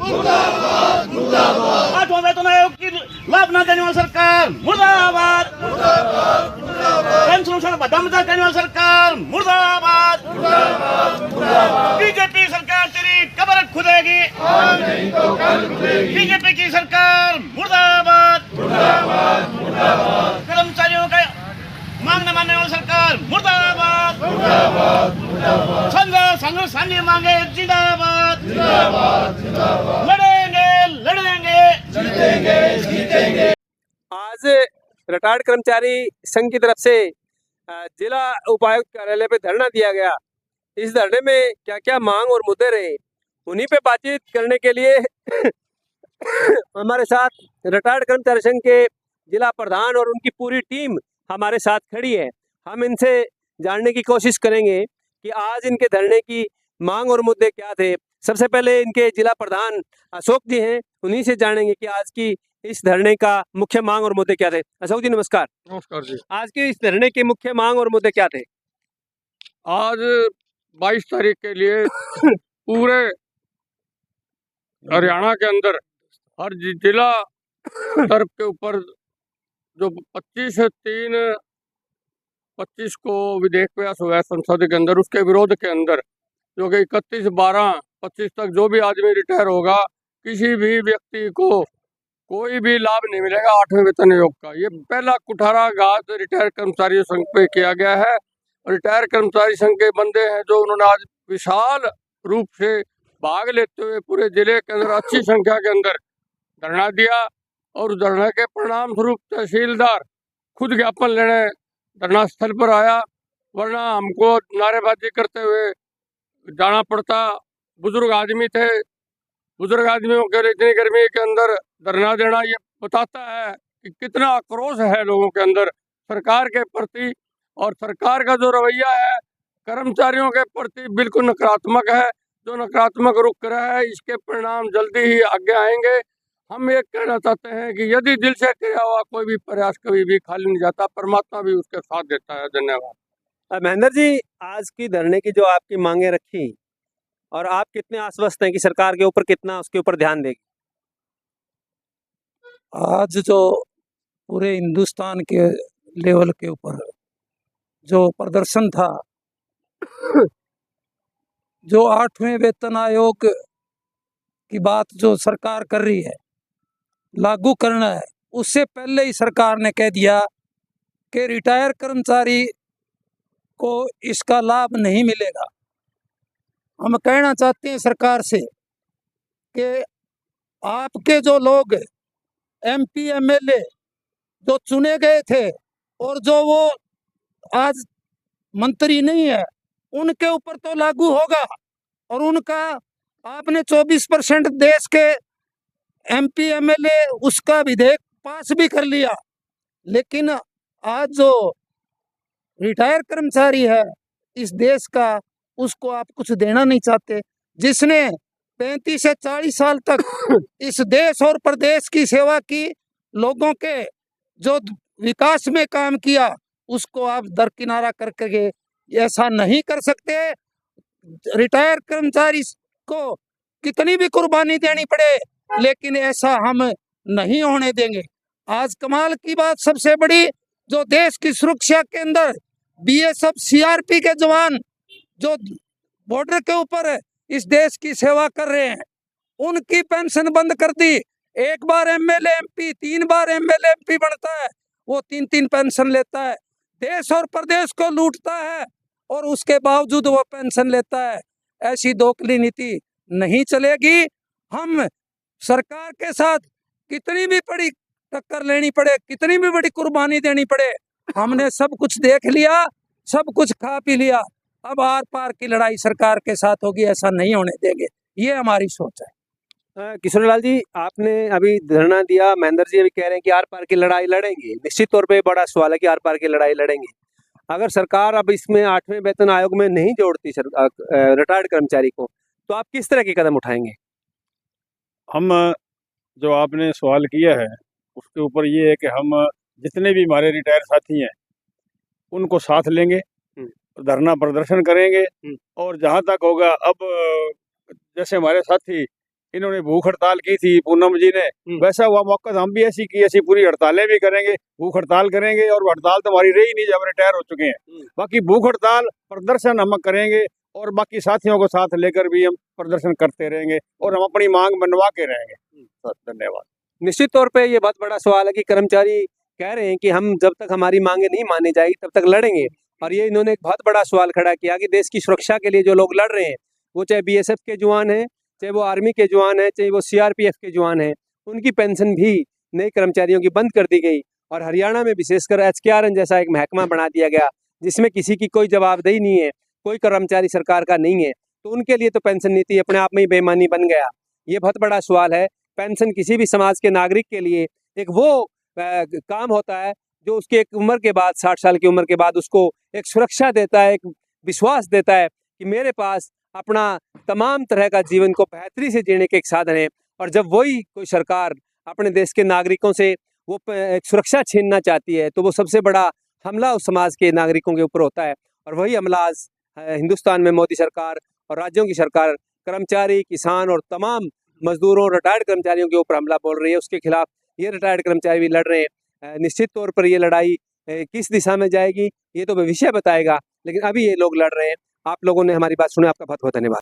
मुर्दाबाद मुर्दाबाद। आठवां वेतन आयोग की लाभ न देने वाली सरकार मुर्दाबाद मुर्दाबाद मुर्दाबाद। पेंशन भत्ता करने वाली सरकार मुर्दाबाद मुर्दाबाद मुर्दाबाद। बीजेपी सरकार तेरी कब्र खुदेगी, नहीं तो कल खुदेगी। बीजेपी की सरकार मुर्दाबाद मुर्दाबाद मुर्दाबाद। कर्मचारियों का मांग न मानने वाली सरकार मुर्दाबाद मुर्दाबाद मुर्दाबाद। संघर्ष सानी मांगे जिंदाबाद जिंदाबाद जिंदाबाद। लड़ेंगे लड़ेंगे जीतेंगे जीतेंगे। आज रिटायर्ड कर्मचारी संघ की तरफ से जिला उपायुक्त कार्यालय पे धरना दिया गया। इस धरने में क्या क्या मांग और मुद्दे रहे, उन्हीं पे बातचीत करने के लिए हमारे साथ रिटायर्ड कर्मचारी संघ के जिला प्रधान और उनकी पूरी टीम हमारे साथ खड़ी है। हम इनसे जानने की कोशिश करेंगे कि आज इनके धरने की मांग और मुद्दे क्या थे। सबसे पहले इनके जिला प्रधान अशोक जी हैं, उन्हीं से जानेंगे कि आज की इस धरने का मुख्य मांग और मुद्दे क्या थे। अशोक जी नमस्कार। नमस्कार जी। आज के इस धरने के मुख्य मांग और मुद्दे क्या थे? आज 22 तारीख के लिए पूरे हरियाणा के अंदर हर जिला तरफ के ऊपर जो 25/3/25 को विधेयक पेश हुआ है संसद के अंदर, उसके विरोध के अंदर जो कि 31/12/25 तक जो भी आदमी रिटायर होगा, किसी भी व्यक्ति को कोई भी लाभ नहीं मिलेगा 8वें वेतन आयोग का। ये पहला कुठाराघात रिटायर कर्मचारी संघ पे किया गया है। रिटायर कर्मचारी संघ के बंदे हैं जो उन्होंने आज विशाल रूप से भाग लेते हुए पूरे जिले के अंदर अच्छी संख्या के अंदर धरना दिया और उस धरने के परिणाम स्वरूप तहसीलदार खुद ज्ञापन लेने धरना स्थल पर आया, वरना हमको नारेबाजी करते हुए जाना पड़ता। बुजुर्ग आदमी थे, बुजुर्ग आदमियों के लिए इतनी गर्मी के अंदर धरना देना ये बताता है कि कितना आक्रोश है लोगों के अंदर सरकार के प्रति। और सरकार का जो रवैया है कर्मचारियों के प्रति बिल्कुल नकारात्मक है। जो नकारात्मक रुख रहा है इसके परिणाम जल्दी ही आगे आएंगे। हम ये कहना चाहते हैं कि यदि दिल से किया हुआ कोई भी प्रयास कभी भी खाली नहीं जाता, परमात्मा भी उसके साथ देता है। धन्यवाद। महेंद्र जी, आज की धरने की जो आपकी मांगे रखी और आप कितने आश्वस्त हैं कि सरकार के ऊपर कितना उसके ऊपर ध्यान देगी? आज जो पूरे हिंदुस्तान के लेवल के ऊपर जो प्रदर्शन था, जो 8वें वेतन आयोग की बात जो सरकार कर रही है लागू करना है, उससे पहले ही सरकार ने कह दिया कि रिटायर कर्मचारी को इसका लाभ नहीं मिलेगा। हम कहना चाहते हैं सरकार से कि आपके जो लोग MP MLA जो चुने गए थे और जो वो आज मंत्री नहीं है, उनके ऊपर तो लागू होगा। और उनका आपने 24% देश के MP MLA उसका विधेयक पास भी कर लिया, लेकिन आज जो रिटायर कर्मचारी है इस देश का, उसको आप कुछ देना नहीं चाहते। जिसने 35 से 40 साल तक इस देश और प्रदेश की सेवा की, लोगों के जो विकास में काम किया, उसको आप दरकिनारा करके ऐसा नहीं कर सकते। रिटायर कर्मचारी को कितनी भी कुर्बानी देनी पड़े, लेकिन ऐसा हम नहीं होने देंगे। आज कमाल की बात सबसे बड़ी, जो देश की सुरक्षा के अंदर BSF CRP के जवान जो बॉर्डर के ऊपर इस देश की सेवा कर रहे हैं, उनकी पेंशन बंद कर दी। एक बार MLA MP 3 बार MLA MP बनता है, वो 3-3 पेंशन लेता है, देश और प्रदेश को लूटता है और उसके बावजूद वो पेंशन लेता है। ऐसी दोगली नीति नहीं चलेगी। हम सरकार के साथ कितनी भी बड़ी टक्कर लेनी पड़े, कितनी भी बड़ी कुर्बानी देनी पड़े, हमने सब कुछ देख लिया, सब कुछ खा पी लिया। अब आर पार की लड़ाई सरकार के साथ होगी, ऐसा नहीं होने देंगे, ये हमारी सोच है। किशोरलाल जी, आपने अभी धरना दिया, महेंद्र जी अभी कह रहे हैं कि आर पार की लड़ाई लड़ेंगे। निश्चित तौर पे बड़ा सवाल है कि आर पार की लड़ाई लड़ेंगे। अगर सरकार अब इसमें 8वें वेतन आयोग में नहीं जोड़ती रिटायर्ड कर्मचारी को, तो आप किस तरह के कदम उठाएंगे? हम जो आपने सवाल किया है उसके ऊपर ये है कि हम जितने भी हमारे रिटायर साथी हैं उनको साथ लेंगे, धरना प्रदर्शन करेंगे और जहाँ तक होगा, अब जैसे हमारे साथी इन्होंने भूख हड़ताल की थी पूनम जी ने, वैसा हुआ मौका हम भी ऐसी की, ऐसी पूरी हड़तालें भी करेंगे, भूख हड़ताल करेंगे। और हड़ताल तो हमारी रही नहीं जब रिटायर हो चुके हैं। बाकी भूख हड़ताल प्रदर्शन हम करेंगे और बाकी साथियों को साथ लेकर भी हम प्रदर्शन करते रहेंगे और हम अपनी मांग मनवा के रहेंगे। धन्यवाद। निश्चित तौर पे ये बहुत बड़ा सवाल है कि कर्मचारी कह रहे हैं कि हम जब तक हमारी मांगे नहीं मानी जाएगी तब तक लड़ेंगे। और ये इन्होंने एक बहुत बड़ा सवाल खड़ा किया कि देश की सुरक्षा के लिए जो लोग लड़ रहे हैं, वो चाहे बीएसएफ के जवान हैं, चाहे वो आर्मी के जवान हैं, चाहे वो सीआरपीएफ के जवान हैं, उनकी पेंशन भी नए कर्मचारियों की बंद कर दी गई। और हरियाणा में विशेषकर एचकेआरएन जैसा एक महकमा बना दिया गया जिसमें किसी की कोई जवाबदेही नहीं है, कोई कर्मचारी सरकार का नहीं है। तो उनके लिए तो पेंशन नीति अपने आप में ही बेईमानी बन गया। ये बहुत बड़ा सवाल है। पेंशन किसी भी समाज के नागरिक के लिए एक वो काम होता है जो उसके एक उम्र के बाद, 60 साल की उम्र के बाद, उसको एक सुरक्षा देता है, एक विश्वास देता है कि मेरे पास अपना तमाम तरह का जीवन को बेहतरी से जीने के एक साधन है। और जब वही कोई सरकार अपने देश के नागरिकों से वो एक सुरक्षा छीनना चाहती है तो वो सबसे बड़ा हमला उस समाज के नागरिकों के ऊपर होता है। और वही हमला आज हिंदुस्तान में मोदी सरकार और राज्यों की सरकार कर्मचारी, किसान और तमाम मजदूरों, रिटायर्ड कर्मचारियों के ऊपर हमला बोल रही है। उसके खिलाफ ये रिटायर्ड कर्मचारी भी लड़ रहे हैं। निश्चित तौर पर ये लड़ाई किस दिशा में जाएगी ये तो भविष्य बताएगा, लेकिन अभी ये लोग लड़ रहे हैं। आप लोगों ने हमारी बात सुनी, आपका बहुत बहुत धन्यवाद।